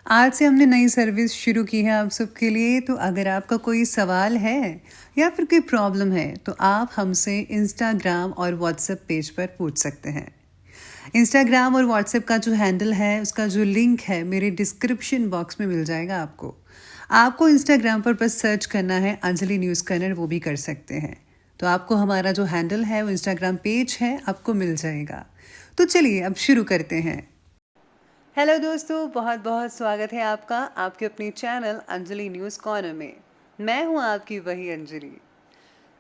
आज से हमने नई सर्विस शुरू की है आप सबके लिए। तो अगर आपका कोई सवाल है या फिर कोई प्रॉब्लम है तो आप हमसे इंस्टाग्राम और व्हाट्सएप पेज पर पूछ सकते हैं। इंस्टाग्राम और व्हाट्सएप का जो हैंडल है उसका जो लिंक है मेरे डिस्क्रिप्शन बॉक्स में मिल जाएगा आपको। आपको इंस्टाग्राम पर बस सर्च करना है अंजलि न्यूज़ कन्नड़, वो भी कर सकते हैं। तो आपको हमारा जो हैंडल है वो इंस्टाग्राम पेज है आपको मिल जाएगा। तो चलिए अब शुरू करते हैं। हेलो दोस्तों, बहुत बहुत स्वागत है आपका आपके अपने चैनल अंजलि न्यूज़ कॉर्नर में। मैं हूं आपकी वही अंजलि।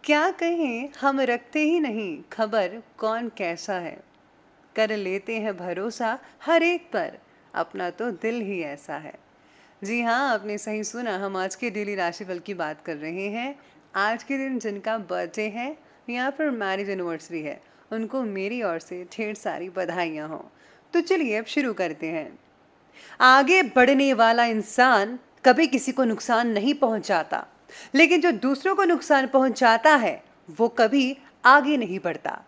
क्या कहें, हम रखते ही नहीं खबर कौन कैसा है, कर लेते हैं भरोसा हर एक पर, अपना तो दिल ही ऐसा है। जी हाँ, आपने सही सुना, हम आज के डेली राशिफल की बात कर रहे हैं। आज के दिन जिनका बर्थडे है या फिर मैरिज एनिवर्सरी है उनको मेरी ओर से ढेर सारी बधाइयाँ हों। तो चलिए अब शुरू करते हैं। आगे बढ़ने वाला इंसान कभी किसी को नुकसान नहीं पहुंचाता, लेकिन जो दूसरों को नुकसान पहुंचाता है वो कभी आगे नहीं बढ़ता।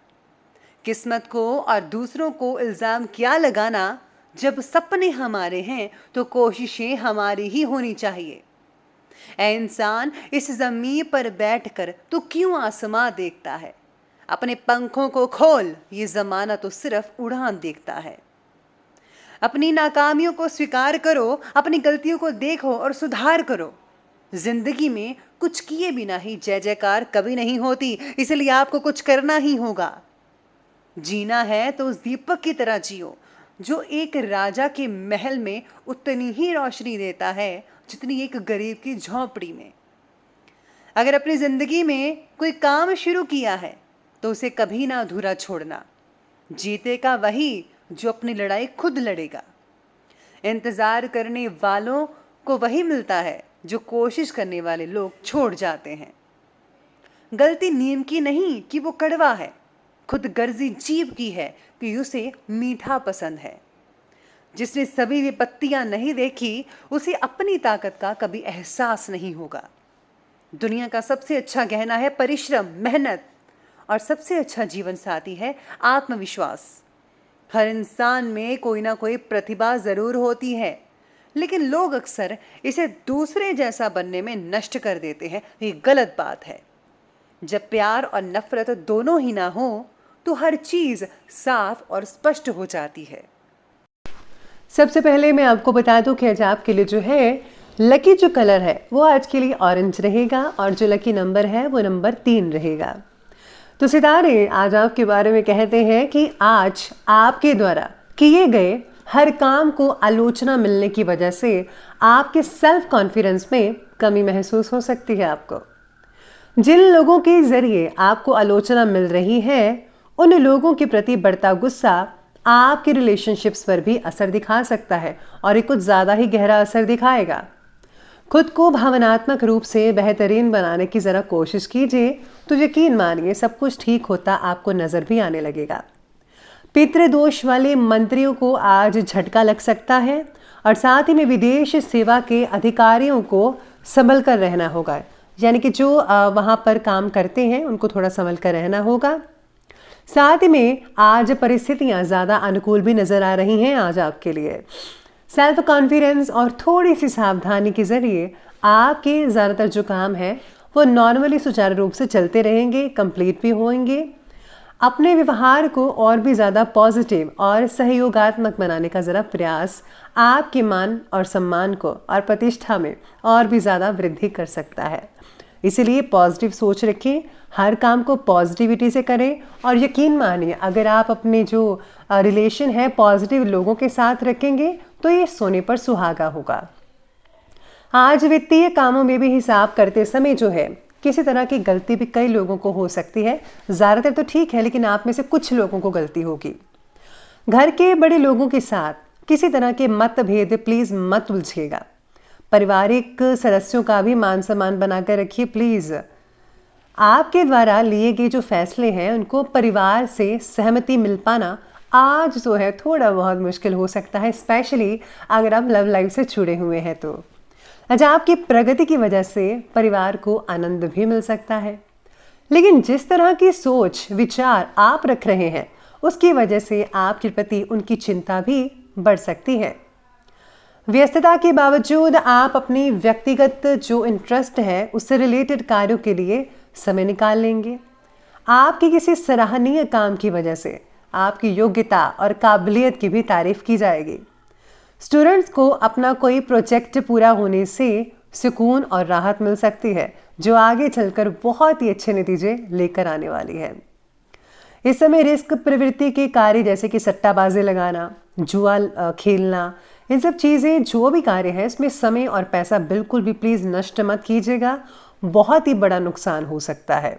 किस्मत को और दूसरों को इल्जाम क्या लगाना, जब सपने हमारे हैं तो कोशिशें हमारी ही होनी चाहिए। ऐ इंसान, इस जमीन पर बैठकर तू क्यों आसमां देखता है? अपने पंखों को खोल, ये जमाना तो सिर्फ उड़ान देखता है। अपनी नाकामियों को स्वीकार करो, अपनी गलतियों को देखो और सुधार करो। जिंदगी में कुछ किए बिना ही जय जयकार कभी नहीं होती, इसलिए आपको कुछ करना ही होगा। जीना है तो उस दीपक की तरह जियो जो एक राजा के महल में उतनी ही रोशनी देता है जितनी एक गरीब की झोंपड़ी में। अगर अपनी जिंदगी में कोई काम शुरू किया है तो उसे कभी ना अधूरा छोड़ना। जीतेगा वही जो अपनी लड़ाई खुद लड़ेगा। इंतजार करने वालों को वही मिलता है जो कोशिश करने वाले लोग छोड़ जाते हैं। गलती नीम की नहीं कि वो कड़वा है, खुद गर्जी जीभ की है कि उसे मीठा पसंद है। जिसने सभी विपत्तियां नहीं देखी उसे अपनी ताकत का कभी एहसास नहीं होगा। दुनिया का सबसे अच्छा गहना है परिश्रम, मेहनत, और सबसे अच्छा जीवन साथी है आत्मविश्वास। हर इंसान में कोई ना कोई प्रतिभा जरूर होती है, लेकिन लोग अक्सर इसे दूसरे जैसा बनने में नष्ट कर देते हैं। ये गलत बात है। जब प्यार और नफरत दोनों ही ना हो तो हर चीज साफ और स्पष्ट हो जाती है। सबसे पहले मैं आपको बता दूं कि आज आपके लिए जो है लकी जो कलर है वो आज के लिए ऑरेंज रहेगा और जो लकी नंबर है वो नंबर 3 रहेगा। तो सितारे आज आपके बारे में कहते हैं कि आज आपके द्वारा किए गए हर काम को आलोचना मिलने की वजह से आपके सेल्फ कॉन्फिडेंस में कमी महसूस हो सकती है। आपको जिन लोगों के जरिए आपको आलोचना मिल रही है उन लोगों के प्रति बढ़ता गुस्सा आपके रिलेशनशिप्स पर भी असर दिखा सकता है और ये कुछ ज़्यादा ही गहरा असर दिखाएगा। खुद को भावनात्मक रूप से बेहतरीन बनाने की ज़रा कोशिश कीजिए तो यकीन मानिए सब कुछ ठीक होता आपको नज़र भी आने लगेगा। पितृदोष वाले मंत्रियों को आज झटका लग सकता है और साथ ही में विदेश सेवा के अधिकारियों को संभल कर रहना होगा, यानी कि जो वहाँ पर काम करते हैं उनको थोड़ा संभल कर रहना होगा। साथ ही में आज परिस्थितियाँ ज़्यादा अनुकूल भी नज़र आ रही हैं आज आपके लिए। सेल्फ कॉन्फिडेंस और थोड़ी सी सावधानी के जरिए आपके ज़्यादातर जो काम है वो नॉर्मली सुचारू रूप से चलते रहेंगे, कंप्लीट भी होंगे। अपने व्यवहार को और भी ज़्यादा पॉजिटिव और सहयोगात्मक बनाने का ज़रा प्रयास आपके मान और सम्मान को और प्रतिष्ठा में और भी ज़्यादा वृद्धि कर सकता है। इसीलिए पॉजिटिव सोच रखें, हर काम को पॉजिटिविटी से करें और यकीन मानिए अगर आप अपने जो रिलेशन है पॉजिटिव लोगों के साथ रखेंगे तो ये सोने पर सुहागा होगा। आज वित्तीय कामों में भी हिसाब करते समय जो है किसी तरह की गलती भी कई लोगों को हो सकती है। ज़्यादातर तो ठीक है, लेकिन आप में से कुछ लोगों को गलती होगी। घर के बड़े लोगों के साथ किसी तरह के मतभेद प्लीज़ मत उलझिएगा। पारिवारिक सदस्यों का भी मान सम्मान बनाकर रखिए प्लीज़। आपके द्वारा लिए गए जो फैसले हैं उनको परिवार से सहमति मिल पाना आज जो है थोड़ा बहुत मुश्किल हो सकता है, स्पेशली अगर आप लव लाइफ से जुड़े हुए हैं तो। आज आपकी प्रगति की वजह से परिवार को आनंद भी मिल सकता है, लेकिन जिस तरह की सोच विचार आप रख रहे हैं उसकी वजह से आपके प्रति उनकी चिंता भी बढ़ सकती है। व्यस्तता के बावजूद आप अपनी व्यक्तिगत जो इंटरेस्ट है उससे रिलेटेड कार्यों के लिए समय निकाल लेंगे। आपकी किसी सराहनीय काम की वजह से आपकी योग्यता और काबिलियत की भी तारीफ की जाएगी। स्टूडेंट्स को अपना कोई प्रोजेक्ट पूरा होने से सुकून और राहत मिल सकती है, जो आगे चलकर बहुत ही अच्छे नतीजे लेकर आने वाली है। इस समय रिस्क प्रवृत्ति के कार्य जैसे कि सट्टाबाजी लगाना, जुआ खेलना, इन सब चीज़ें जो भी कार्य है इसमें समय और पैसा बिल्कुल भी प्लीज़ नष्ट मत कीजिएगा, बहुत ही बड़ा नुकसान हो सकता है।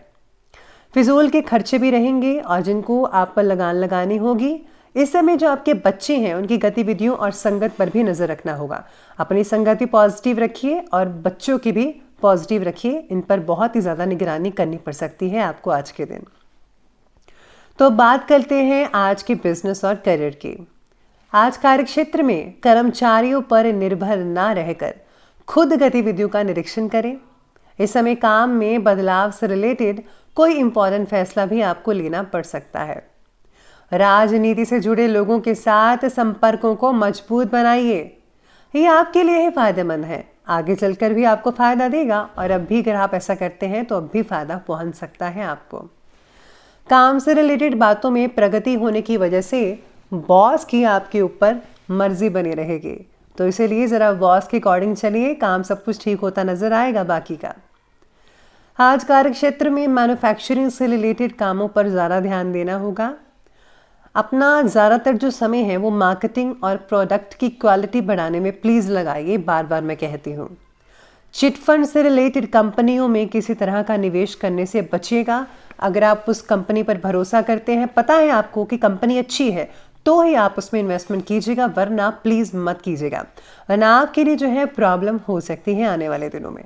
फिजूल के खर्चे भी रहेंगे और जिनको आप पर लगान लगानी होगी। इस समय जो आपके बच्चे हैं उनकी गतिविधियों और संगत पर भी नज़र रखना होगा। अपनी संगति पॉजिटिव रखिए और बच्चों की भी पॉजिटिव रखिए, इन पर बहुत ही ज़्यादा निगरानी करनी पड़ सकती है आपको आज के दिन। तो बात करते हैं आज के बिजनेस और करियर की। आज कार्यक्षेत्र में कर्मचारियों पर निर्भर ना रहकर खुद गतिविधियों का निरीक्षण करें। इस समय काम में बदलाव से रिलेटेड कोई इंपॉर्टेंट फैसला भी आपको लेना पड़ सकता है। राजनीति से जुड़े लोगों के साथ संपर्कों को मजबूत बनाइए, ये आपके लिए ही फायदेमंद है, आगे चलकर भी आपको फायदा देगा और अब भी अगर आप ऐसा करते हैं तो अब भी फायदा पहुंच सकता है आपको। काम से रिलेटेड बातों में प्रगति होने की वजह से बॉस की आपके ऊपर मर्जी बनी रहेगी, तो इसीलिए ज़रा बॉस के अकॉर्डिंग चलिए, काम सब कुछ ठीक होता नजर आएगा बाकी का। आज कार्यक्षेत्र में मैन्युफैक्चरिंग से रिलेटेड कामों पर ज़्यादा ध्यान देना होगा। अपना ज़्यादातर जो समय है वो मार्केटिंग और प्रोडक्ट की क्वालिटी बढ़ाने में प्लीज़ लगाइए, बार बार मैं कहती हूँ। चिट फंड से रिलेटेड कंपनियों में किसी तरह का निवेश करने से बचिएगा। अगर आप उस कंपनी पर भरोसा करते हैं, पता है आपको कि कंपनी अच्छी है, तो ही आप उसमें इन्वेस्टमेंट कीजिएगा, वरना प्लीज़ मत कीजिएगा, वरना आपके लिए जो है प्रॉब्लम हो सकती है आने वाले दिनों में।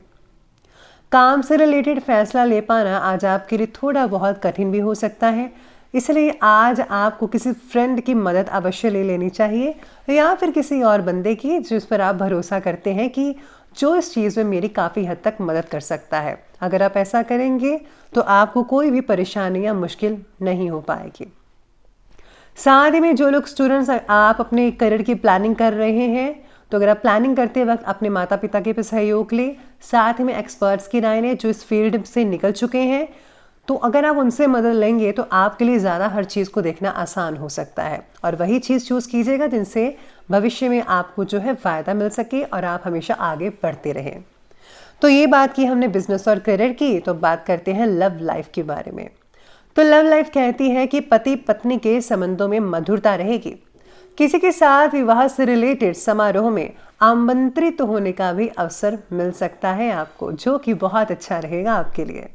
काम से रिलेटेड फैसला ले पाना आज आपके लिए थोड़ा बहुत कठिन भी हो सकता है, इसलिए आज आपको किसी फ्रेंड की मदद अवश्य ले लेनी चाहिए या फिर किसी और बंदे की जिस पर आप भरोसा करते हैं कि जो इस चीज़ में मेरी काफ़ी हद तक मदद कर सकता है। अगर आप ऐसा करेंगे तो आपको कोई भी परेशानी या मुश्किल नहीं हो पाएगी। साथ ही में जो लोग स्टूडेंट्स आप अपने करियर की प्लानिंग कर रहे हैं, तो अगर आप प्लानिंग करते वक्त अपने माता पिता के भी सहयोग लें, साथ में एक्सपर्ट्स की राय लें जो इस फील्ड से निकल चुके हैं, तो अगर आप उनसे मदद लेंगे तो आपके लिए ज़्यादा हर चीज़ को देखना आसान हो सकता है और वही चीज़ चूज़ कीजिएगा जिनसे भविष्य में आपको जो है फ़ायदा मिल सके और आप हमेशा आगे बढ़ते रहें। तो ये बात की हमने बिजनेस और करियर की, तो बात करते हैं लव लाइफ के बारे में। तो लव लाइफ कहती है कि पति पत्नी के संबंधों में मधुरता रहेगी। किसी के साथ विवाह से रिलेटेड समारोह में आमंत्रित होने का भी अवसर मिल सकता है आपको, जो कि बहुत अच्छा रहेगा आपके लिए।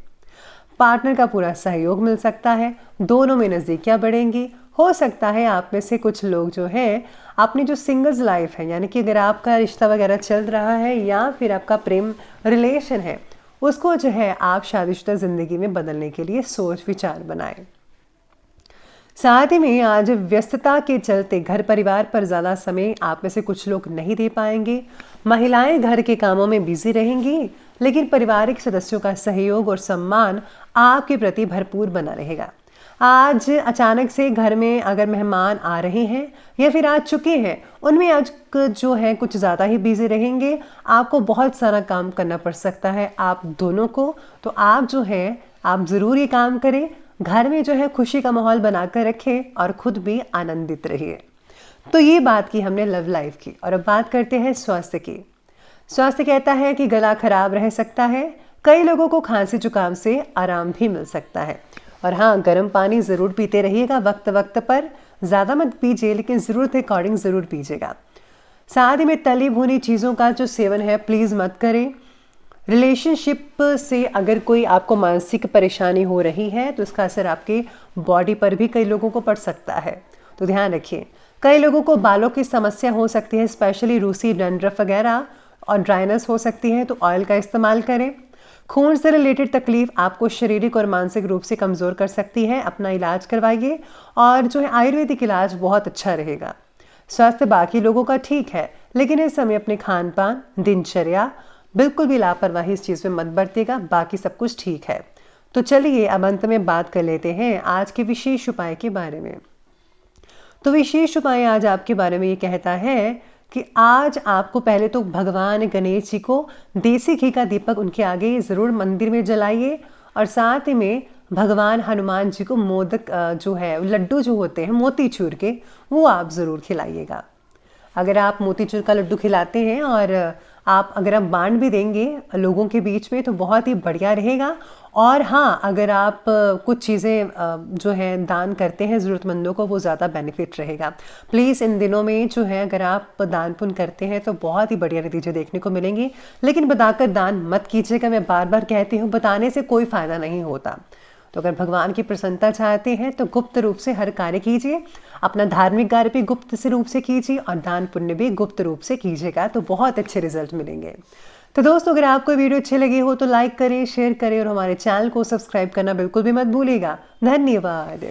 पार्टनर का पूरा सहयोग मिल सकता है, दोनों में नज़दीकियाँ बढ़ेंगी। हो सकता है आप में से कुछ लोग जो है अपनी जो सिंगल्स लाइफ है, यानी कि अगर आपका रिश्ता वगैरह चल रहा है या फिर आपका प्रेम रिलेशन है, उसको जो है आप शादीशुदा ज़िंदगी में बदलने के लिए सोच विचार बनाएं। साथ ही में आज व्यस्तता के चलते घर परिवार पर ज़्यादा समय आप में से कुछ लोग नहीं दे पाएंगे। महिलाएं घर के कामों में बिजी रहेंगी, लेकिन पारिवारिक सदस्यों का सहयोग और सम्मान आपके प्रति भरपूर बना रहेगा। आज अचानक से घर में अगर मेहमान आ रहे हैं या फिर आ चुके हैं, उनमें आज जो है कुछ ज़्यादा ही बिजी रहेंगे। आपको बहुत सारा काम करना पड़ सकता है आप दोनों को, तो आप जो है आप ज़रूर ये काम करें, घर में जो है खुशी का माहौल बनाकर रखें और खुद भी आनंदित रहिए। तो ये बात की हमने लव लाइफ की, और अब बात करते हैं स्वास्थ्य की। स्वास्थ्य कहता है कि गला खराब रह सकता है, कई लोगों को खांसी जुकाम से आराम भी मिल सकता है। और हाँ, गर्म पानी ज़रूर पीते रहिएगा वक्त वक्त पर, ज़्यादा मत पीजिए लेकिन ज़रूरत के अकॉर्डिंग ज़रूर पीजिएगा। साथ ही में तली भुनी चीज़ों का जो सेवन है प्लीज़ मत करें। रिलेशनशिप से अगर कोई आपको मानसिक परेशानी हो रही है तो इसका असर आपके बॉडी पर भी कई लोगों को पड़ सकता है, तो ध्यान रखिए। कई लोगों को बालों की समस्या हो सकती है, स्पेशली रूसी डैंड्रफ वगैरह, और ड्राइनेस हो सकती है, तो ऑयल का इस्तेमाल करें। खून से रिलेटेड तकलीफ आपको शारीरिक और मानसिक रूप से कमज़ोर कर सकती है, अपना इलाज करवाइए, और जो है आयुर्वेदिक इलाज बहुत अच्छा रहेगा। स्वास्थ्य बाकी लोगों का ठीक है, लेकिन इस समय अपने खान पान, दिनचर्या, बिल्कुल भी लापरवाही इस चीज़ में मत बरतिएगा, बाकी सब कुछ ठीक है। तो चलिए अब अंत में बात कर लेते हैं आज के विशेष उपाय के बारे में। तो विशेष उपाय आज आपके बारे में ये कहता है कि आज आपको पहले तो भगवान गणेश जी को देसी घी का दीपक उनके आगे ज़रूर मंदिर में जलाइए, और साथ ही में भगवान हनुमान जी को मोदक जो है लड्डू जो होते हैं मोतीचूर के, वो आप ज़रूर खिलाइएगा। अगर आप मोतीचूर का लड्डू खिलाते हैं और अगर आप बांट भी देंगे लोगों के बीच में तो बहुत ही बढ़िया रहेगा। और हाँ, अगर आप कुछ चीज़ें जो है दान करते हैं ज़रूरतमंदों को, वो ज़्यादा बेनिफिट रहेगा। प्लीज़ इन दिनों में जो है अगर आप दान पुण्य करते हैं तो बहुत ही बढ़िया नतीजे देखने को मिलेंगे। लेकिन बताकर दान मत कीजिएगा, मैं बार बार कहती हूँ, बताने से कोई फ़ायदा नहीं होता। तो अगर भगवान की प्रसन्नता चाहते हैं तो गुप्त रूप से हर कार्य कीजिए, अपना धार्मिक कार्य भी गुप्त से रूप से कीजिए और दान पुण्य भी गुप्त रूप से कीजिएगा, तो बहुत अच्छे रिजल्ट मिलेंगे। तो दोस्तों, अगर आपको वीडियो अच्छी लगी हो तो लाइक करें, शेयर करें और हमारे चैनल को सब्सक्राइब करना बिल्कुल भी मत भूलिएगा। धन्यवाद।